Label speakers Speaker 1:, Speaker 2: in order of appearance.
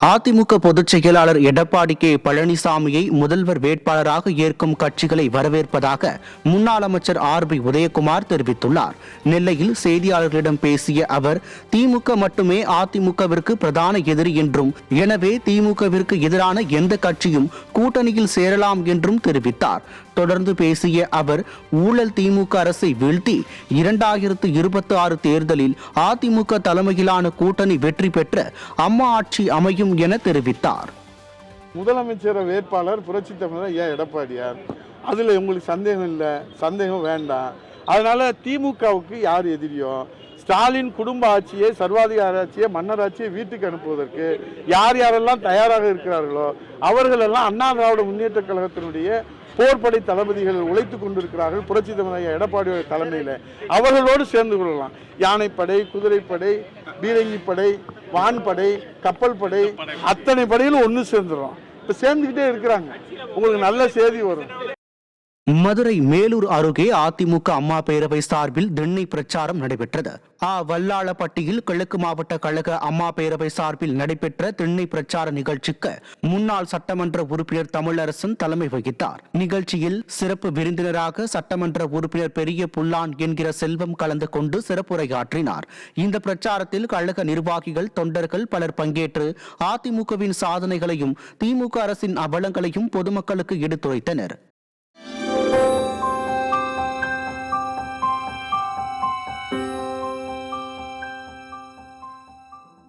Speaker 1: அதிமுக பொதுச் செயலாளர் எடப்பாடி கே பழனிசாமியை முதல்வர் வேட்பாளராக ஏற்கும் கட்சிகளை வரவேற்பதாக முன்னாள் அமைச்சர் ஆர்.பி. உதயகுமார் தெரிவித்துள்ளார். நெல்லையில் செய்தியாளர்களிடம் பேசிய அவர், திமுக மட்டுமே அதிமுகவிற்கு பிரதான எதிரி என்றும், எனவே திமுகவிற்கு எதிரான எந்த கட்சியும் கூட்டணியில் சேரலாம் என்றும் தெரிவித்தார். தொடர்ந்து பேசிய அவர், ஊழல் திமுக அரசை வீழ்த்தி 2026 தேர்தலில் அதிமுக தலைமையிலான கூட்டணி வெற்றி பெற்று அம்மா ஆட்சி அமையும் என தெரிவித்தார்.
Speaker 2: முதலமைச்சர் வேட்பாளர் புரட்சி தமிழர் எடப்பாடியார். அதுல உங்களுக்கு சந்தேகம் இல்லை, சந்தேகம் வேண்டாம். அதனால திமுகவுக்கு யார் எதிரியோ, ஸ்டாலின் குடும்ப ஆட்சியை, சர்வாதிகார ஆட்சியை, மன்னர் ஆட்சியை வீட்டுக்கு அனுப்புவதற்கு யார் யாரெல்லாம் தயாராக இருக்கிறார்களோ அவர்களெல்லாம் அண்ணா திராவிட முன்னேற்ற கழகத்தினுடைய போர்படை தளபதிகள் உழைத்துக் கொண்டிருக்கிறார்கள். புரட்சி தமிழக எடப்பாடியோட தலைமையில் அவர்களோடு சேர்ந்து கொள்ளலாம். யானைப்படை, குதிரைப்படை, பீரங்கிப்படை, வான்படை, கப்பல் படை, அத்தனை படையிலும் ஒன்று சேர்ந்துடும். இப்போ சேர்ந்துக்கிட்டே இருக்கிறாங்க. உங்களுக்கு நல்ல செய்தி வரும்.
Speaker 1: மதுரை மேலூர் அருகே அதிமுக அம்மா பேரவை சார்பில் திண்ணை பிரச்சாரம் நடைபெற்றது. வல்லாளப்பட்டியில் கிழக்கு மாவட்ட கழக அம்மா பேரவை சார்பில் நடைபெற்ற திண்ணை பிரச்சார நிகழ்ச்சிக்கு முன்னாள் சட்டமன்ற உறுப்பினர் தமிழரசன் தலைமை வகித்தார். நிகழ்ச்சியில் சிறப்பு விருந்தினராக சட்டமன்ற உறுப்பினர் பெரிய புல்லான் என்கிற செல்வம் கலந்து கொண்டு சிறப்புரையாற்றினார். இந்த பிரச்சாரத்தில் கழக நிர்வாகிகள், தொண்டர்கள் பலர் பங்கேற்று அதிமுகவின் சாதனைகளையும் திமுக அரசின் அவலங்களையும் பொதுமக்களுக்கு எடுத்துரைத்தனர்.